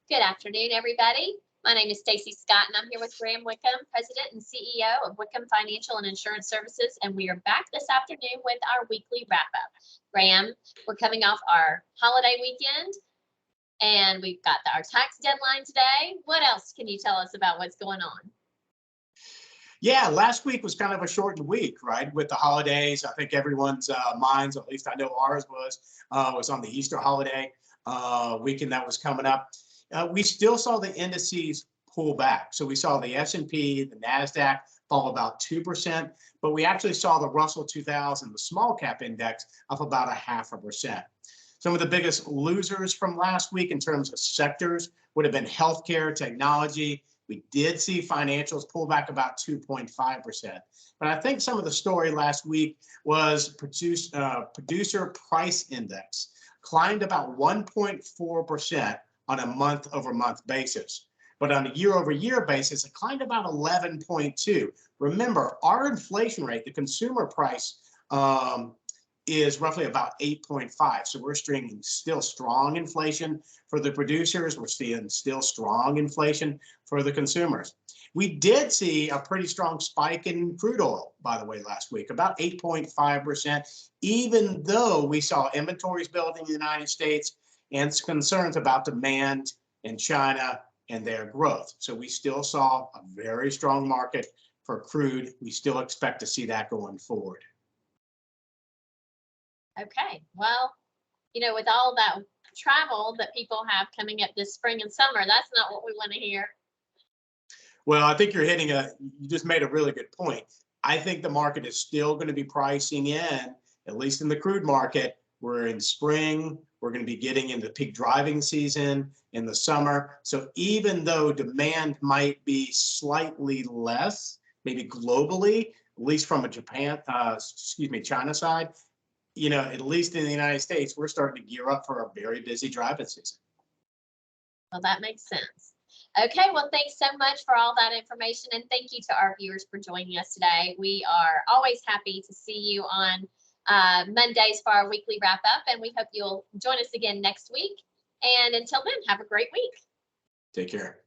Good afternoon, everybody. My name is Stacy Scott, and I'm here with Graham Wickham, President and CEO of Wickham Financial and Insurance Services, and we are back this afternoon with our weekly wrap-up. Graham, we're coming off our holiday weekend, and we've got our tax deadline today. What else can you tell us about what's going on? Yeah, last week was kind of a shortened week, right? With the holidays, I think everyone's minds, at least I know ours was on the Easter holiday weekend that was coming up. We still saw the indices pull back. So we saw the S&P, the NASDAQ fall about 2%, but we actually saw the Russell 2000, the small cap index, up about 0.5%. Some of the biggest losers from last week in terms of sectors would have been healthcare, technology. We did see financials pull back about 2.5%. But I think some of the story last week was producer price index climbed about 1.4% on a month-over-month basis. But on a year-over-year basis, it climbed about 11.2. Remember, our inflation rate, the consumer price, is roughly about 8.5. So we're seeing still strong inflation for the producers. We're seeing still strong inflation for the consumers. We did see a pretty strong spike in crude oil, by the way, last week, about 8.5%, even though we saw inventories building in the United States and concerns about demand in China and their growth. So we still saw a very strong market for crude. We still expect to see that going forward. Okay, well, with all that travel that people have coming up this spring and summer, that's not what we want to hear. Well, I think you just made a really good point. I think the market is still going to be pricing in, at least in the crude market. We're in spring, we're going to be getting into peak driving season in the summer. So even though demand might be slightly less, maybe globally, at least from a China side, at least in the United States, we're starting to gear up for a very busy driving season. Well, that makes sense. Okay, well, thanks so much for all that information, and thank you to our viewers for joining us today. We are always happy to see you on Mondays for our weekly wrap-up, and we hope you'll join us again next week. And until then, have a great week. Take care.